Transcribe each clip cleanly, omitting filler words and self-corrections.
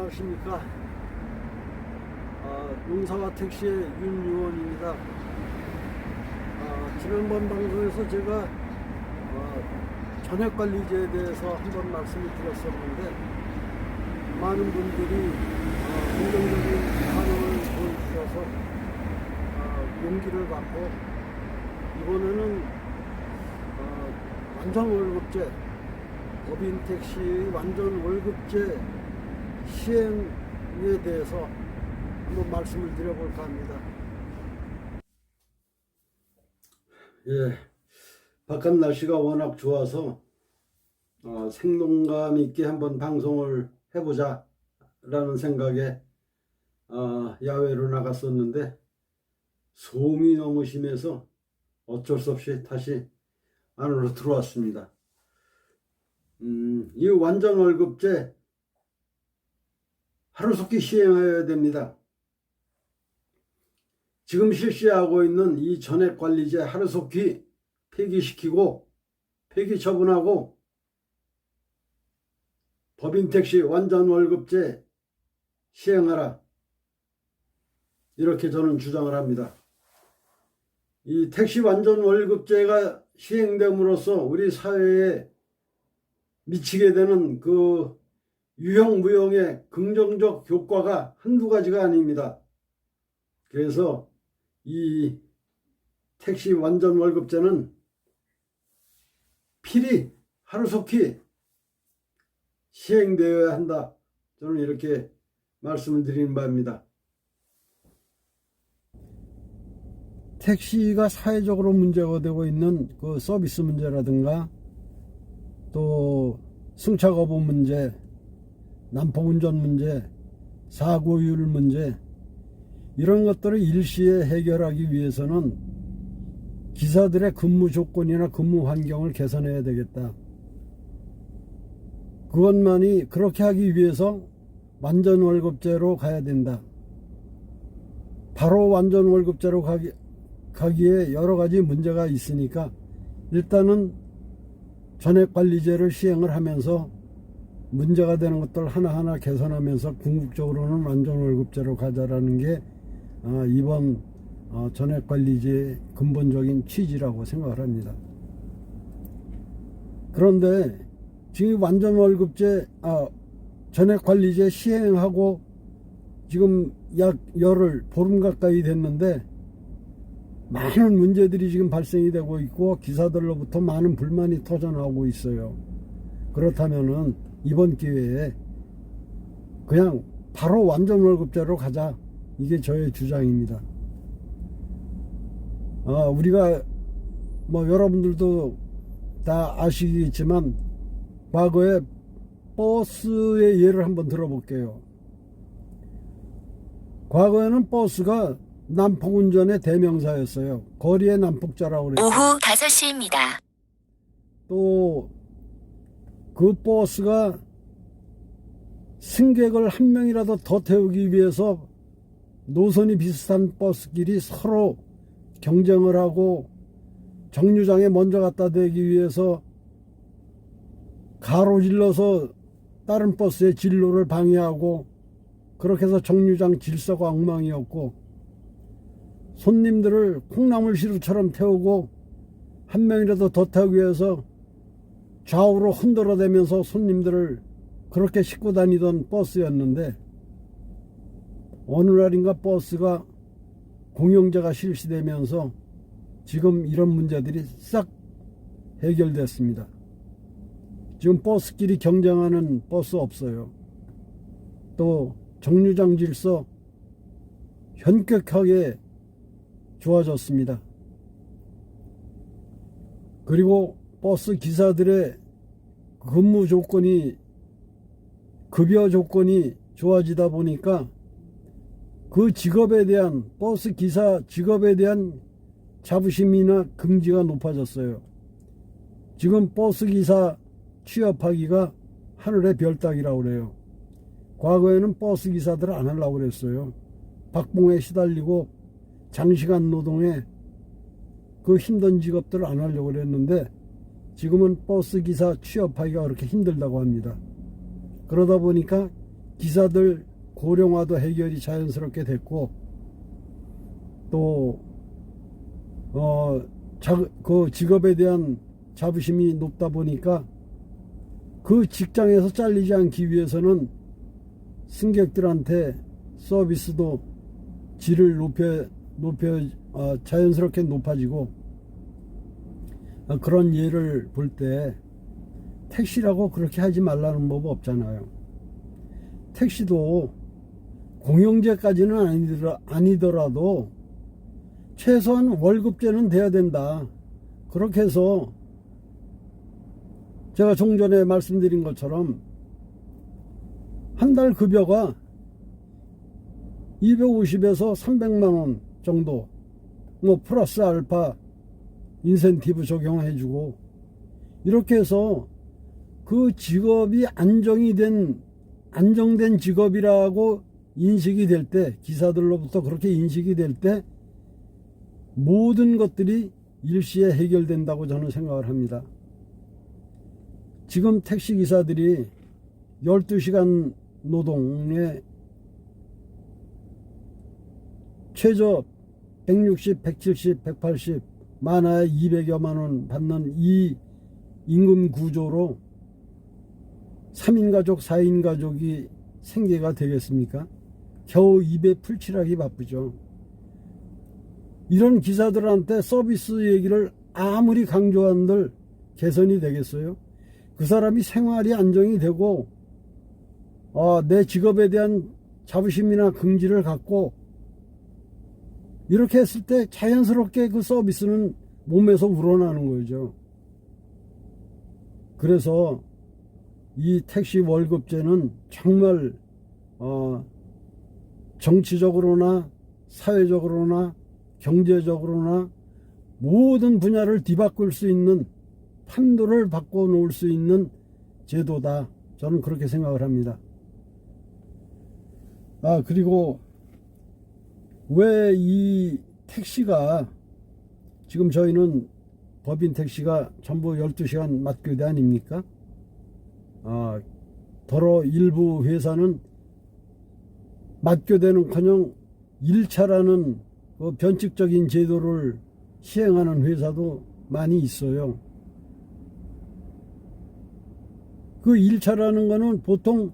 안녕하십니까. 용사와 택시의 윤유원입니다. 지난번 방송에서 제가 전액관리제에 대해서 한번 말씀을 드렸었는데 많은 분들이 긍정적인 반응을 보여주셔서 용기를 갖고 이번에는 완전 월급제, 법인 택시 완전 월급제 시행에 대해서 한번 말씀을 드려볼까 합니다. 예, 바깥 날씨가 워낙 좋아서 생동감 있게 한번 방송을 해보자 라는 생각에 야외로 나갔었는데 소음이 너무 심해서 어쩔 수 없이 다시 안으로 들어왔습니다. 이 완전 월급제 하루속히 시행하여야 됩니다. 지금 실시하고 있는 이 전액관리제 하루속히 폐기시키고 폐기 처분하고 법인택시 완전 월급제 시행하라, 이렇게 저는 주장을 합니다. 이 택시 완전 월급제가 시행됨으로써 우리 사회에 미치게 되는 그 유형 무형의 긍정적 효과가 한두 가지가 아닙니다. 그래서 이 택시 완전 월급제는 필히 하루속히 시행되어야 한다, 저는 이렇게 말씀을 드리는 바입니다. 택시가 사회적으로 문제가 되고 있는 그 서비스 문제라든가 또 승차 거부 문제, 난폭 운전 문제, 사고율 문제, 이런 것들을 일시에 해결하기 위해서는 기사들의 근무 조건이나 근무 환경을 개선해야 되겠다. 그것만이, 그렇게 하기 위해서 완전 월급제로 가야 된다. 바로 완전 월급제로 가기에 여러 가지 문제가 있으니까 일단은 전액관리제를 시행을 하면서 문제가 되는 것들 하나하나 개선하면서 궁극적으로는 완전 월급제로 가자라는 게 이번 전액관리제의 근본적인 취지라고 생각을 합니다. 그런데 지금 완전 월급제 전액관리제 시행하고 지금 약 열흘, 보름 가까이 됐는데 많은 문제들이 지금 발생이 되고 있고 기사들로부터 많은 불만이 터져나오고 있어요. 그렇다면은 이번 기회에 그냥 바로 완전 월급제로 가자, 이게 저의 주장입니다. 우리가 여러분들도 다 아시겠지만 과거에 버스의 예를 한번 들어볼게요. 과거에는 버스가 난폭운전의 대명사였어요. 거리의 난폭자라고 그랬어요. 오후 5시입니다. 또 그 버스가 승객을 한 명이라도 더 태우기 위해서 노선이 비슷한 버스끼리 서로 경쟁을 하고 정류장에 먼저 갖다 대기 위해서 가로질러서 다른 버스의 진로를 방해하고, 그렇게 해서 정류장 질서가 엉망이었고, 손님들을 콩나물시루처럼 태우고 한 명이라도 더 태우기 위해서 좌우로 흔들어대면서 손님들을 그렇게 싣고 다니던 버스였는데, 어느 날인가 버스가 공영제가 실시되면서 지금 이런 문제들이 싹 해결됐습니다. 지금 버스끼리 경쟁하는 버스 없어요. 또 정류장 질서 현격하게 좋아졌습니다. 그리고 버스 기사들의 근무 조건이, 급여 조건이 좋아지다 보니까 그 직업에 대한, 버스 기사 직업에 대한 자부심이나 긍지가 높아졌어요. 지금 버스 기사 취업하기가 하늘의 별 따기라고 그래요. 과거에는 버스 기사들을 안 하려고 그랬어요. 박봉에 시달리고 장시간 노동에 그 힘든 직업들을 안 하려고 그랬는데 지금은 버스 기사 취업하기가 그렇게 힘들다고 합니다. 그러다 보니까 기사들 고령화도 해결이 자연스럽게 됐고, 또 그 직업에 대한 자부심이 높다 보니까 그 직장에서 잘리지 않기 위해서는 승객들한테 서비스도 질을 높여 자연스럽게 높아지고, 그런 예를 볼 때 택시라고 그렇게 하지 말라는 법 없잖아요. 택시도 공영제까지는 아니더라도 최소한 월급제는 돼야 된다. 그렇게 해서 제가 종전에 말씀드린 것처럼 한 달 급여가 250에서 300만 원 정도, 뭐 플러스 알파 인센티브 적용해주고, 이렇게 해서 그 직업이 안정된 직업이라고 인식이 될 때, 기사들로부터 그렇게 인식이 될 때 모든 것들이 일시에 해결된다고 저는 생각을 합니다. 지금 택시기사들이 12시간 노동에 최저 160, 170, 180, 많아야 200여만 원 받는 이 임금 구조로 3인 가족, 4인 가족이 생계가 되겠습니까? 겨우 입에 풀칠하기 바쁘죠. 이런 기사들한테 서비스 얘기를 아무리 강조한들 개선이 되겠어요? 그 사람이 생활이 안정이 되고 내 직업에 대한 자부심이나 긍지를 갖고 이렇게 했을 때 자연스럽게 그 서비스는 몸에서 우러나는 거죠. 그래서 이 택시 월급제는 정말 정치적으로나 사회적으로나 경제적으로나 모든 분야를 뒤바꿀 수 있는, 판도를 바꿔놓을 수 있는 제도다. 저는 그렇게 생각을 합니다. 그리고 왜 이 택시가, 지금 저희는 법인 택시가 전부 12시간 맞교대 아닙니까? 더러 일부 회사는 맞교대는커녕 1차라는 그 변칙적인 제도를 시행하는 회사도 많이 있어요. 그 1차라는 거는 보통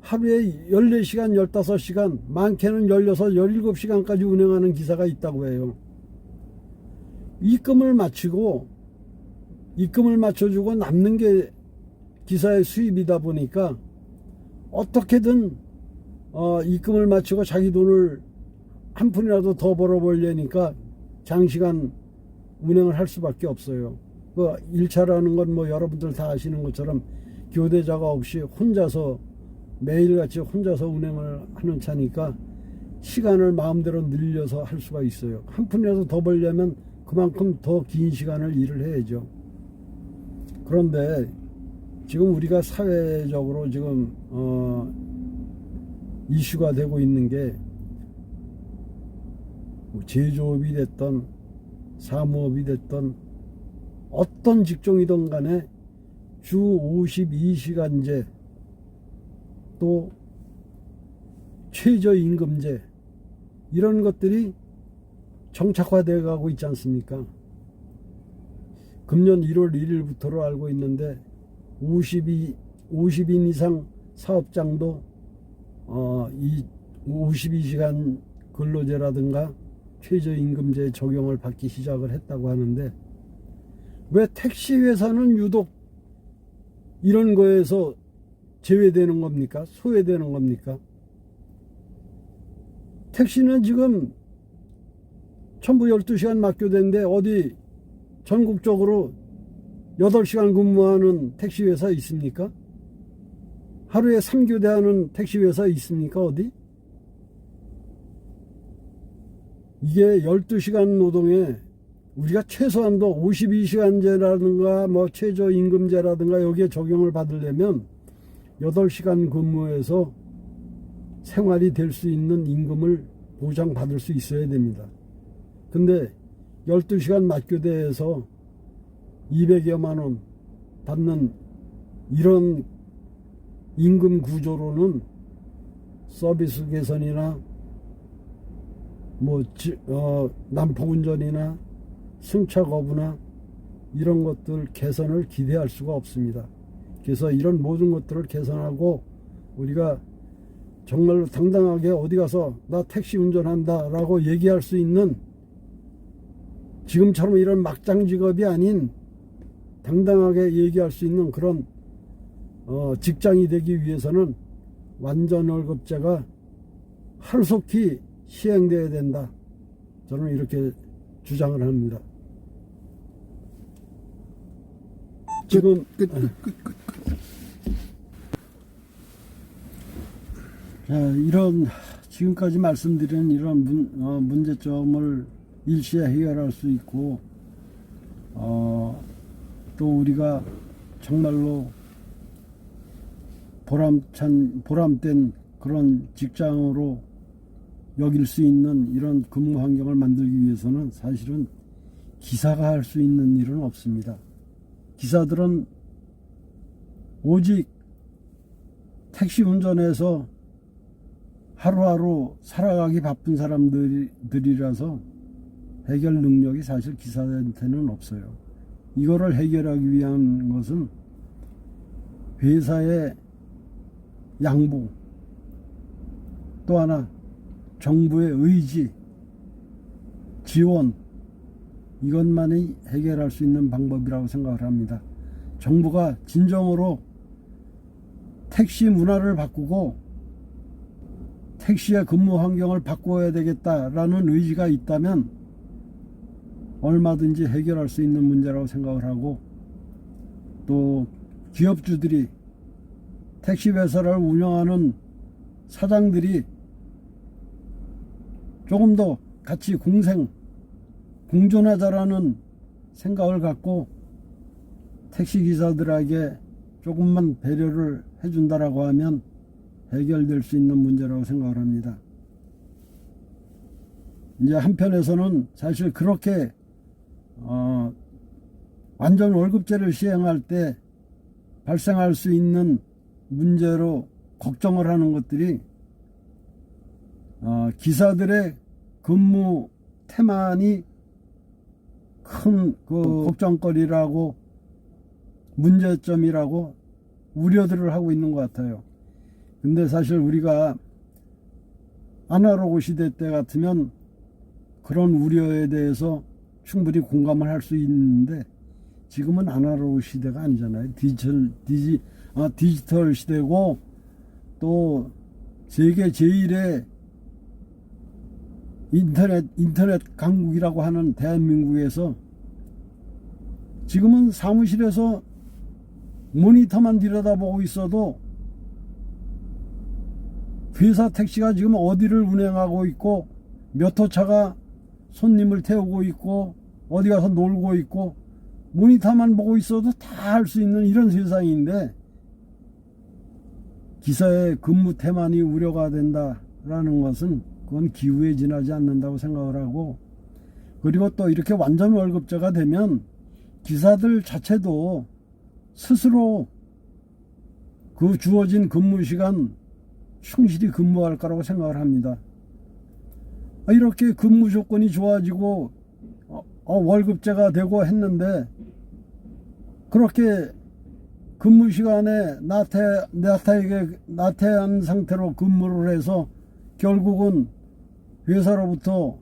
하루에 14시간, 15시간, 많게는 16, 17시간까지 운행하는 기사가 있다고 해요. 입금을 맞춰주고 남는 게 기사의 수입이다 보니까 어떻게든 입금을 맞추고 자기 돈을 한 푼이라도 더 벌어보려니까 장시간 운행을 할 수밖에 없어요. 그 1차라는 건 뭐 여러분들 다 아시는 것처럼 교대자가 없이 매일같이 혼자서 운행을 하는 차니까 시간을 마음대로 늘려서 할 수가 있어요. 한 푼이라도 더 벌려면 그만큼 더 긴 시간을 일을 해야죠. 그런데 지금 우리가 사회적으로 지금 이슈가 되고 있는 게, 제조업이 됐던 사무업이 됐던 어떤 직종이든 간에 주 52시간제, 또 최저임금제, 이런 것들이 정착화되어 가고 있지 않습니까? 금년 1월 1일부터로 알고 있는데 50인 이상 사업장도 이 52시간 근로제라든가 최저임금제 적용을 받기 시작을 했다고 하는데, 왜 택시회사는 유독 이런 거에서 제외되는 겁니까? 소외되는 겁니까? 택시는 지금 전부 12시간 맞교대인데 어디 전국적으로 8시간 근무하는 택시회사 있습니까? 하루에 3교대 하는 택시회사 있습니까? 어디? 이게 12시간 노동에 우리가 최소한도 52시간제라든가 뭐 최저임금제라든가 여기에 적용을 받으려면 8시간 근무해서 생활이 될 수 있는 임금을 보장받을 수 있어야 됩니다. 근데 12시간 맞교대에서 200여만 원 받는 이런 임금 구조로는 서비스 개선이나 난폭 운전이나 승차 거부나 이런 것들 개선을 기대할 수가 없습니다. 그래서 이런 모든 것들을 개선하고 우리가 정말로 당당하게 어디 가서 나 택시 운전한다 라고 얘기할 수 있는, 지금처럼 이런 막장 직업이 아닌 당당하게 얘기할 수 있는 그런 직장이 되기 위해서는 완전 월급제가 하루속히 시행되어야 된다. 저는 이렇게 주장을 합니다. 지금 자, 이런 지금까지 말씀드린 이런 문제점을 일시에 해결할 수 있고, 또 우리가 정말로 보람된 그런 직장으로 여길 수 있는 이런 근무 환경을 만들기 위해서는 사실은 기사가 할 수 있는 일은 없습니다. 기사들은 오직 택시 운전해서 하루하루 살아가기 바쁜 사람들이라서 해결 능력이 사실 기사한테는 없어요. 이거를 해결하기 위한 것은 회사의 양보, 또 하나 정부의 의지, 지원, 이것만이 해결할 수 있는 방법이라고 생각을 합니다. 정부가 진정으로 택시 문화를 바꾸고 택시의 근무 환경을 바꿔야 되겠다라는 의지가 있다면 얼마든지 해결할 수 있는 문제라고 생각을 하고, 또 기업주들이, 택시 회사를 운영하는 사장들이 조금 더 같이 공존하자라는 생각을 갖고 택시기사들에게 조금만 배려를 해준다라고 하면 해결될 수 있는 문제라고 생각을 합니다. 이제 한편에서는 사실 그렇게 완전 월급제를 시행할 때 발생할 수 있는 문제로 걱정을 하는 것들이 기사들의 근무 태만이 큰 걱정거리라고, 문제점이라고 우려들을 하고 있는 것 같아요. 근데 사실 우리가 아날로그 시대 때 같으면 그런 우려에 대해서 충분히 공감을 할 수 있는데, 지금은 아날로그 시대가 아니잖아요. 디지털 시대고, 또 세계 제1의 인터넷 강국이라고 하는 대한민국에서 지금은 사무실에서 모니터만 들여다보고 있어도 회사 택시가 지금 어디를 운행하고 있고, 몇 호차가 손님을 태우고 있고, 어디 가서 놀고 있고, 모니터만 보고 있어도 다 할 수 있는 이런 세상인데, 기사의 근무 태만이 우려가 된다라는 것은 그건 기후에 지나지 않는다고 생각을 하고, 그리고 또 이렇게 완전 월급제가 되면 기사들 자체도 스스로 그 주어진 근무 시간 충실히 근무할 거라고 생각을 합니다. 이렇게 근무 조건이 좋아지고 월급제가 되고 했는데, 그렇게 근무 시간에 나태한 상태로 근무를 해서 결국은 회사로부터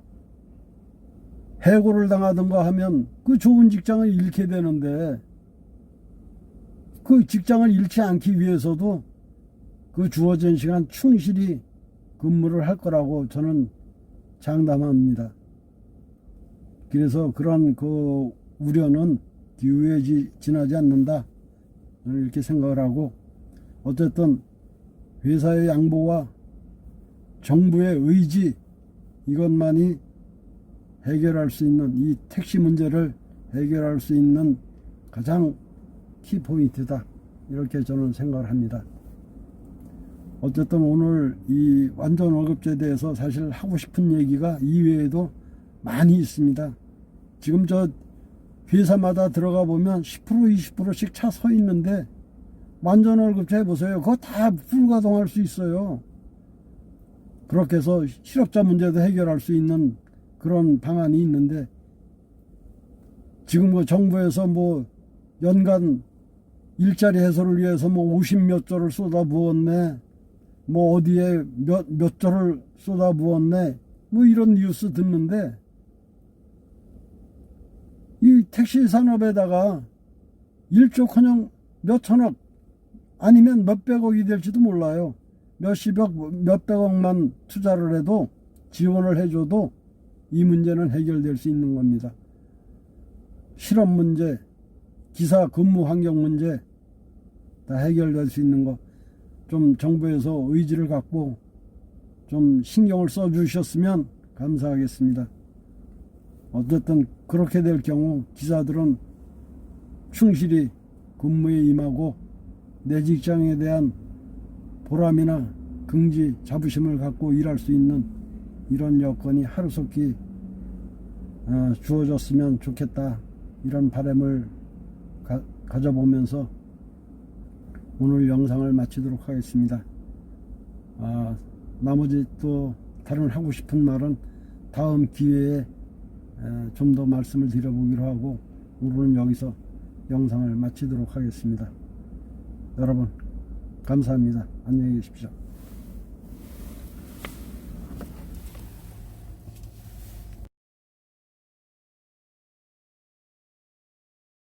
해고를 당하든가 하면 그 좋은 직장을 잃게 되는데, 그 직장을 잃지 않기 위해서도 그 주어진 시간 충실히 근무를 할 거라고 저는 장담합니다. 그래서 그런 그 우려는 기후에 지나지 않는다, 저는 이렇게 생각을 하고, 어쨌든 회사의 양보와 정부의 의지, 이것만이 해결할 수 있는, 이 택시 문제를 해결할 수 있는 가장 키포인트다, 이렇게 저는 생각을 합니다. 어쨌든 오늘 이 완전 월급제에 대해서 사실 하고 싶은 얘기가 이외에도 많이 있습니다. 지금 저 회사마다 들어가 보면 10% 20%씩 차 서 있는데 완전 월급제 해보세요. 그거 다 불가동할 수 있어요. 그렇게 해서 실업자 문제도 해결할 수 있는 그런 방안이 있는데, 지금 뭐 정부에서 뭐 연간 일자리 해소를 위해서 뭐 50몇 조를 쏟아부었네, 뭐 어디에 몇 조를 쏟아부었네, 뭐 이런 뉴스 듣는데, 이 택시 산업에다가 1조커녕 몇천억 아니면 몇백억이 될지도 몰라요. 몇십억, 몇백억만 투자를 해도, 지원을 해줘도 이 문제는 해결될 수 있는 겁니다. 실업 문제, 기사 근무 환경 문제 다 해결될 수 있는 거, 좀 정부에서 의지를 갖고 좀 신경을 써 주셨으면 감사하겠습니다. 어쨌든 그렇게 될 경우 기사들은 충실히 근무에 임하고 내 직장에 대한 보람이나 긍지, 자부심을 갖고 일할 수 있는 이런 여건이 하루속히 주어졌으면 좋겠다, 이런 바람을 가져보면서 오늘 영상을 마치도록 하겠습니다. 나머지 또 다른 하고 싶은 말은 다음 기회에 좀 더 말씀을 드려보기로 하고, 오늘은 여기서 영상을 마치도록 하겠습니다. 여러분 감사합니다. 안녕히 계십시오.